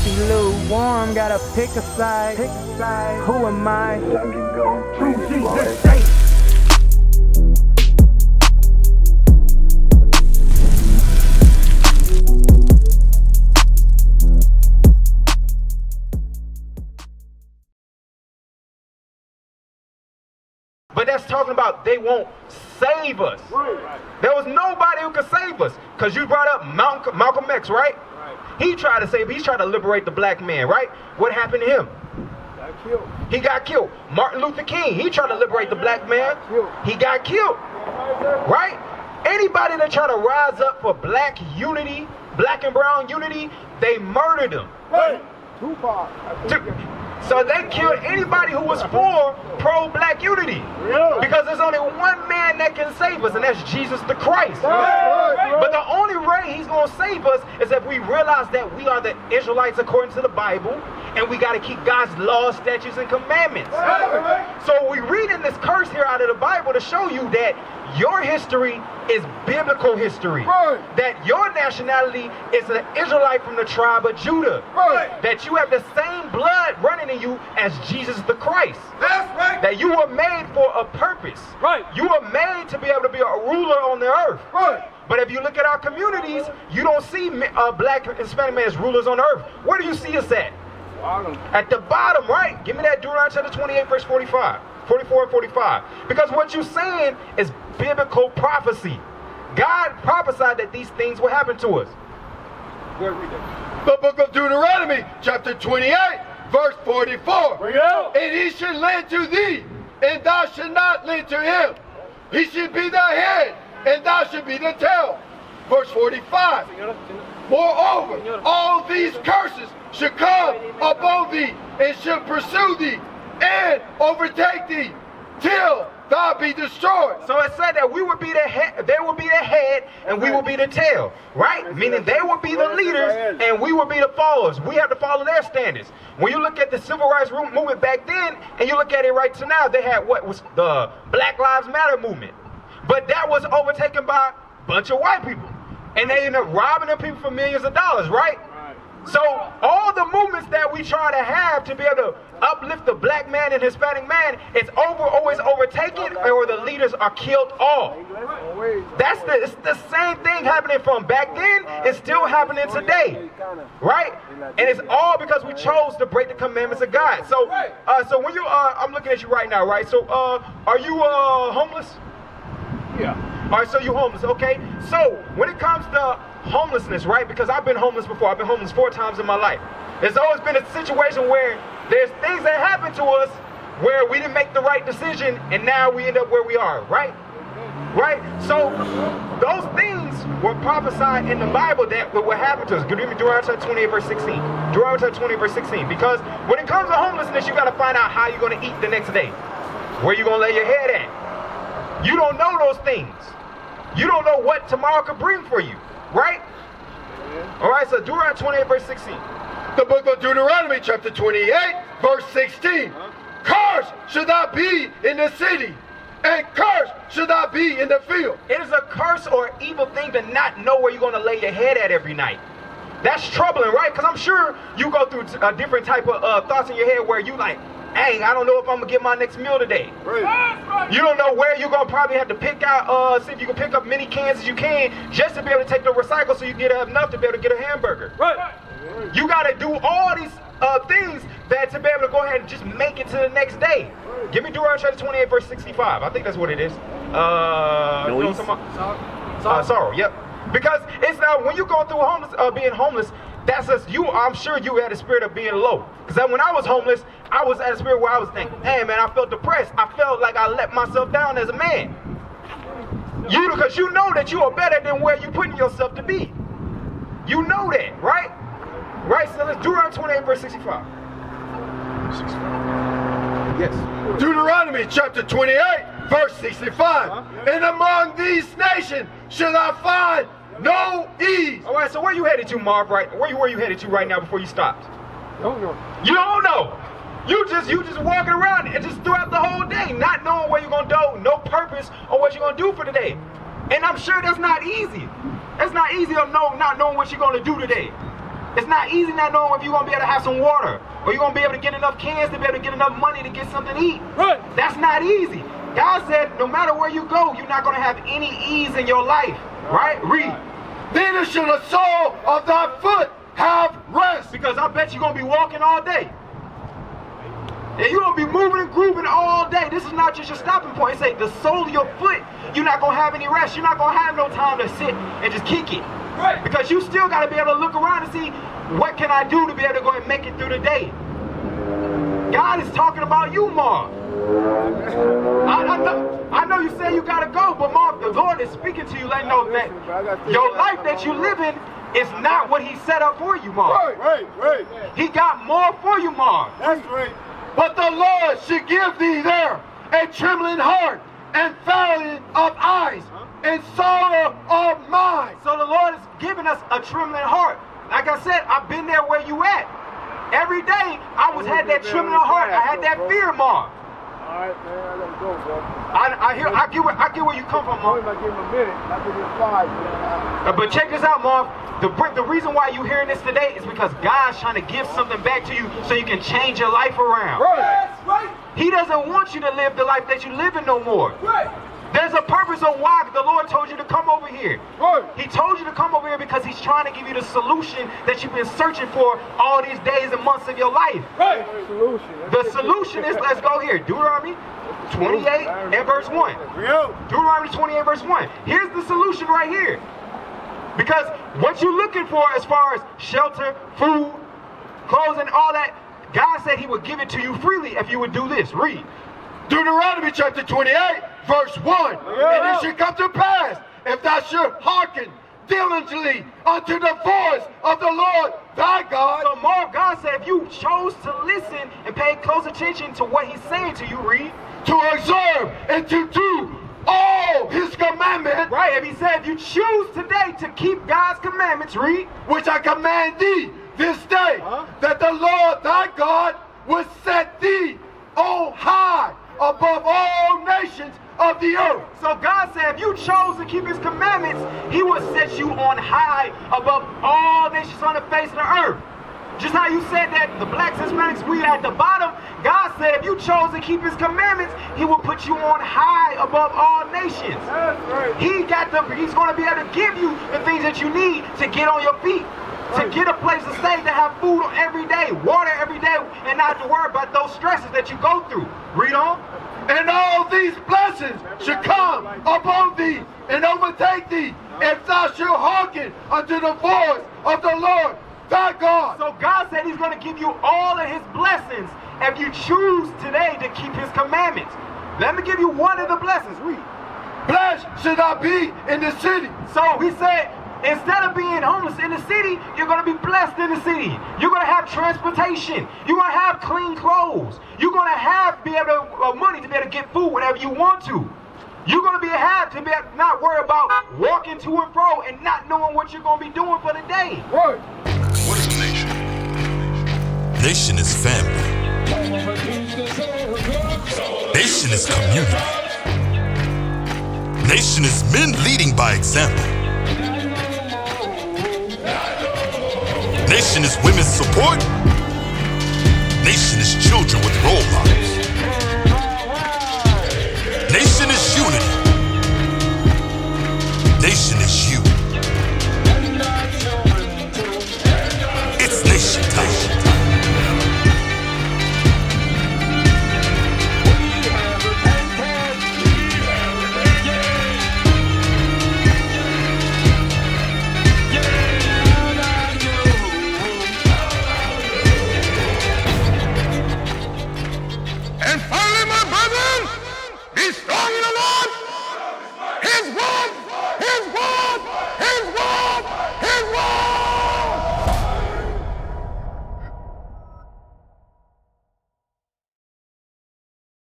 be lukewarm, gotta pick a side. Who am I? True Jesus sake. But that's talking about they won't save us. There was nobody who could save us. Because you brought up Malcolm X, right? He tried to save, he's trying to liberate the black man, right? What happened to him? He got killed. Martin Luther King, he tried to liberate the black man. He got killed. Right? Anybody that try to rise up for black unity, black and brown unity, they murdered him. Tupac. So they killed anybody who was for pro-black unity. Because there's only one man that can save us, and that's Jesus the Christ. But the only way he's going to save us is if we realize that we are the Israelites according to the Bible, and we got to keep God's laws, statutes, and commandments. So we read in this curse here out of the Bible to show you that your history is biblical history. That your nationality is an Israelite from the tribe of Judah. That you have the same blood running in you as Jesus the Christ. That you were made for a purpose. You were made to be able to be a ruler on the earth. But if you look at our communities, you don't see black and Hispanic men as rulers on the earth. Where do you see us at? At the bottom, right? Give me that Deuteronomy chapter 28, verse 44 and 45. Because what you're saying is biblical prophecy. God prophesied that these things will happen to us. Go ahead, read that. The book of Deuteronomy, chapter 28, verse 44. And he should lend to thee, and thou should not lend to him. He should be thy head, and thou should be the tail. Verse 45. Moreover, all these curses should come upon thee, and should pursue thee, and overtake thee, till thou be destroyed. So it said that we would be the head, they would be the head, and we will be the tail, right? Meaning they will be the leaders, and we will be the followers. We have to follow their standards. When you look at the civil rights movement back then, and you look at it right to now, they had what was the Black Lives Matter movement. But that was overtaken by a bunch of white people. And they ended up robbing them people for millions of dollars, right? So all the movements that we try to have to be able to uplift the black man and Hispanic man, it's always overtaken, or the leaders are killed off. It's the same thing happening from back then. It's still happening today, right? And it's all because we chose to break the commandments of God. So, so when you I'm looking at you right now, right? So, are you homeless? Yeah. All right, so you're homeless, okay? So when it comes to homelessness, right? Because I've been homeless before. I've been homeless 4 times in my life. There's always been a situation where there's things that happen to us where we didn't make the right decision, and now we end up where we are, right? Right? So those things were prophesied in the Bible that would happen to us. Give me Deuteronomy 28, verse 16. Deuteronomy 28, verse 16. Because when it comes to homelessness, you got to find out how you're going to eat the next day. Where you're going to lay your head at. You don't know those things. You don't know what tomorrow could bring for you, right? All right, so Deuteronomy 28, verse 16. The book of Deuteronomy, chapter 28, verse 16. Cursed should not be in the city, and cursed should not be in the field. It is a curse or evil thing to not know where you're going to lay your head at every night. That's troubling, right? Because I'm sure you go through a different type of thoughts in your head where you like, dang, I don't know if I'm going to get my next meal today. Right. You don't know where you're going to probably have to pick out, see if you can pick up many cans as you can just to be able to take the recycle so you get enough to be able to get a hamburger. Right. You got to do all these things that to be able to go ahead and just make it to the next day. Give me Deuteronomy chapter 28, verse 65. I think that's what it is. Sorrow, yep. Because it's when you go through being homeless, that's just you. I'm sure you had a spirit of being low. Because when I was homeless, I was at a spirit where I was thinking, hey man, I felt depressed. I felt like I let myself down as a man. Because you know that you are better than where you're putting yourself to be. You know that, right? Right, so let's Deuteronomy 28, verse 65. Yes. Deuteronomy chapter 28, verse 65. And among these nations shall I find no ease. All right, so where you headed to, Marv? Right? Where were you headed to right now before you stopped? Don't know. You don't know. You just walking around and just throughout the whole day, not knowing where you're gonna go, no purpose on what you're gonna do for the day. And I'm sure that's not easy. That's not easy of not knowing what you're gonna do today. It's not easy not knowing if you're going to be able to have some water, or you're going to be able to get enough cans to be able to get enough money to get something to eat. Right. That's not easy. God said no matter where you go, you're not going to have any ease in your life. Right? Read. Neither shall the sole of thy foot have rest. Because I bet you're going to be walking all day. And you're going to be moving and grooving all day. This is not just your stopping point. It say the sole of your foot, you're not going to have any rest. You're not going to have no time to sit and just kick it. Right. Because you still got to be able to look around and see what can I do to be able to go and make it through the day. God is talking about you, Marv. I know you say you got to go, but Marv, the Lord is speaking to you, letting know that your life that you live in is not what he set up for you, Marv. Right. He got more for you, Marv. That's right. But the Lord should give thee there a trembling heart and failing of eyes and sorrow of mind. So the Lord is giving us a trembling heart. Like I said, I've been there where you at. Every day I had that trembling heart. I had that fear, Marv. Alright, man, I gotta go, bro. I get where you come from, Marv. I give him a minute. I give him 5, man. But check this out, Marv. The reason why you're hearing this today is because God's trying to give something back to you so you can change your life around. Right. Right. He doesn't want you to live the life that you live in no more. Right. There's a purpose of why the Lord told you to come over here. Right. He told you to come over here because he's trying to give you the solution that you've been searching for all these days and months of your life. Right. The solution is, let's go here, Deuteronomy 28 and verse 1. Deuteronomy 28 verse 1. Here's the solution right here. Because what you're looking for as far as shelter, food, clothing, all that, God said he would give it to you freely if you would do this. Read. Deuteronomy chapter 28, verse 1. And it shall come to pass, if thou shalt hearken diligently unto the voice of the Lord thy God. So Marv, God said if you chose to listen and pay close attention to what he's saying to you, read. To observe and to do all his commandments. Right, if he said if you choose today to keep God's commandments, read. Which I command thee this day, that the Lord thy God will set thee on high above all nations of the earth. So God said if you chose to keep his commandments, he will set you on high above all nations on the face of the earth. Just how you said that the blacks, Hispanics, we at the bottom, God said if you chose to keep his commandments, he will put you on high above all nations. That's right. He's going to be able to give you the things that you need to get on your feet. To get a place to stay, to have food every day, water every day, and not to worry about those stresses that you go through. Read on. And all these blessings should come upon thee and overtake thee if thou shalt hearken unto the voice of the Lord thy God. So God said he's going to give you all of his blessings if you choose today to keep his commandments. Let me give you one of the blessings. Read. Blessed should I be in the city. So he said, instead of being homeless in the city, you're going to be blessed in the city. You're going to have transportation. You're going to have clean clothes. You're going to be able to money to be able to get food whenever you want to. You're going to be able to not worry about walking to and fro and not knowing what you're going to be doing for the day. Right. What is a nation? Nation is family. Nation is community. Nation is men leading by example. Nation is women's support. Nation is children with role models. Nation is unity. Nation is you.